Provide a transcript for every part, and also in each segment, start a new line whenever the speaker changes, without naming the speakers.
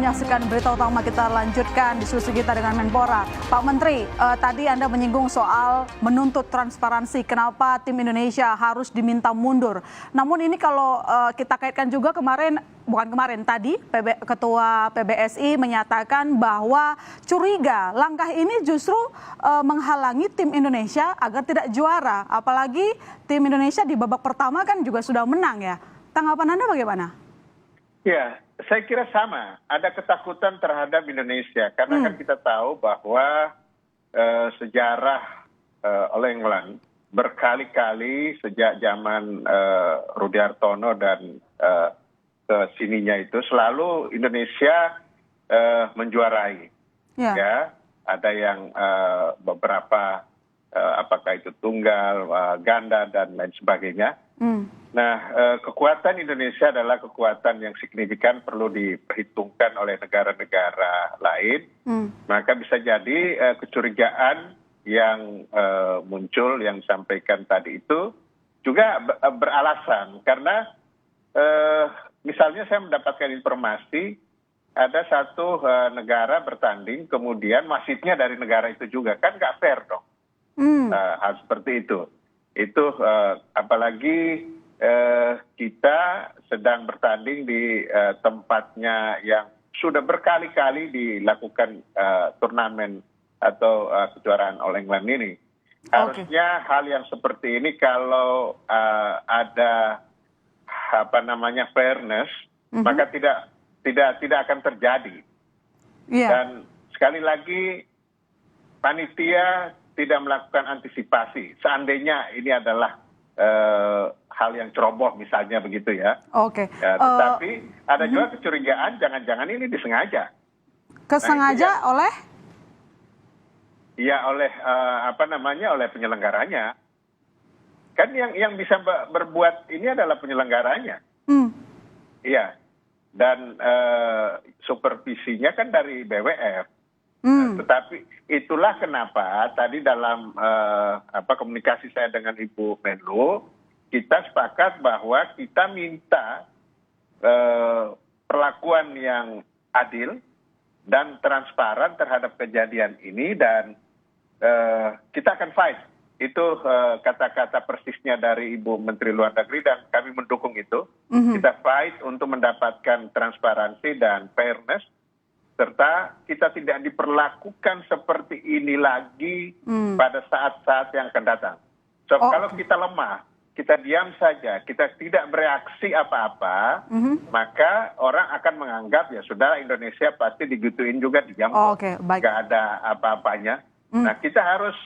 menyaksikan berita utama, kita lanjutkan diskusi kita dengan Menpora. Pak Menteri, tadi Anda menyinggung soal menuntut transparansi, kenapa tim Indonesia harus diminta mundur. Namun ini kalau kita kaitkan juga tadi Ketua PBSI menyatakan bahwa curiga langkah ini justru menghalangi tim Indonesia agar tidak juara. Apalagi tim Indonesia di babak pertama kan juga sudah menang ya. Tanggapan Anda bagaimana?
Ya, saya kira sama. Ada ketakutan terhadap Indonesia karena kan kita tahu bahwa sejarah All England berkali-kali sejak zaman Rudi Hartono dan kesininya itu selalu Indonesia menjuarai. Ya, ada yang beberapa apakah itu tunggal, ganda dan lain sebagainya. Nah, kekuatan Indonesia adalah kekuatan yang signifikan, perlu diperhitungkan oleh negara-negara lain. Maka bisa jadi kecurigaan yang muncul, yang disampaikan tadi itu juga beralasan. Karena misalnya saya mendapatkan informasi, ada satu negara bertanding, kemudian wasitnya dari negara itu juga. Kan nggak fair dong. Hal seperti itu. Itu apalagi kita sedang bertanding di tempatnya yang sudah berkali-kali dilakukan turnamen atau kejuaraan All England ini. Harusnya hal yang seperti ini kalau ada fairness, maka tidak akan terjadi. Dan sekali lagi panitia tidak melakukan antisipasi. Seandainya ini adalah hal yang ceroboh misalnya begitu ya. Ya, tetapi ada juga kecurigaan jangan-jangan ini disengaja.
Kesengaja oleh?
Ya oleh oleh penyelenggaranya. Kan yang bisa berbuat ini adalah penyelenggaranya. Iya. Dan supervisinya kan dari BWF. Tetapi itulah kenapa tadi dalam komunikasi saya dengan Ibu Menlu, kita sepakat bahwa kita minta perlakuan yang adil dan transparan terhadap kejadian ini, dan kita akan fight. Itu kata-kata persisnya dari Ibu Menteri Luar Negeri dan kami mendukung itu. Kita fight untuk mendapatkan transparansi dan fairness, serta kita tidak diperlakukan seperti ini lagi pada saat-saat yang akan datang. So kalau kita lemah, kita diam saja, kita tidak bereaksi apa-apa, maka orang akan menganggap ya sudah Indonesia pasti digituin juga, diam kok, nggak ada apa-apanya. Nah kita harus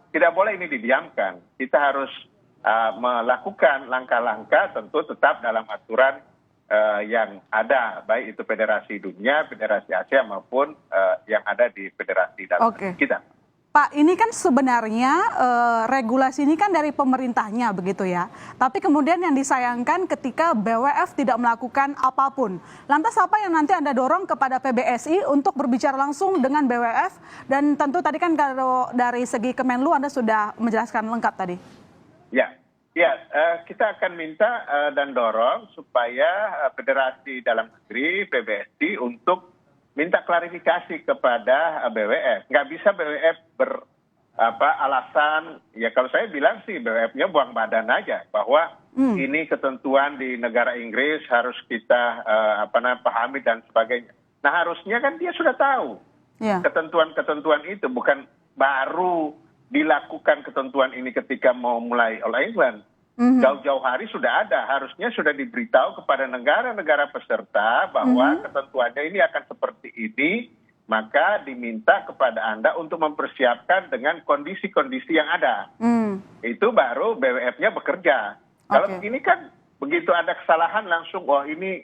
tidak boleh ini didiamkan. Kita harus melakukan langkah-langkah, tentu tetap dalam aturan yang ada, baik itu Federasi Dunia, Federasi Asia maupun yang ada di Federasi dalam kita.
Pak, ini kan sebenarnya regulasi ini kan dari pemerintahnya begitu ya. Tapi kemudian yang disayangkan ketika BWF tidak melakukan apapun. Lantas apa yang nanti Anda dorong kepada PBSI untuk berbicara langsung dengan BWF? Dan tentu tadi kan kalau dari segi Kemenlu Anda sudah menjelaskan lengkap tadi.
Ya, kita akan minta dan dorong supaya Federasi Dalam Negeri, PBSI, untuk minta klarifikasi kepada BWF. Nggak bisa BWF alasan, ya kalau saya bilang sih BWF-nya buang badan aja, bahwa ini ketentuan di negara Inggris harus kita pahami dan sebagainya. Nah harusnya kan dia sudah tahu ketentuan-ketentuan itu, bukan baru dilakukan ketentuan ini ketika mau mulai All England. Jauh-jauh hari sudah ada, harusnya sudah diberitahu kepada negara-negara peserta bahwa ketentuannya ini akan seperti ini, maka diminta kepada Anda untuk mempersiapkan dengan kondisi-kondisi yang ada. Itu baru BWF-nya bekerja. Kalau begini kan begitu ada kesalahan langsung, ini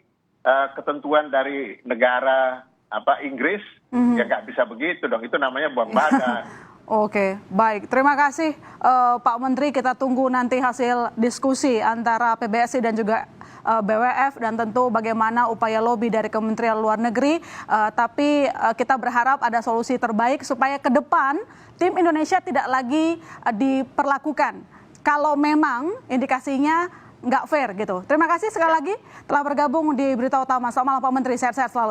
ketentuan dari negara Inggris, ya nggak bisa begitu dong, itu namanya buang badan.
Oke, baik. Terima kasih Pak Menteri. Kita tunggu nanti hasil diskusi antara PBSI dan juga BWF, dan tentu bagaimana upaya lobby dari Kementerian Luar Negeri. Tapi kita berharap ada solusi terbaik supaya ke depan tim Indonesia tidak lagi diperlakukan. Kalau memang indikasinya nggak fair gitu. Terima kasih sekali lagi telah bergabung di Berita Utama. Selamat malam Pak Menteri, sehat-sehat selalu.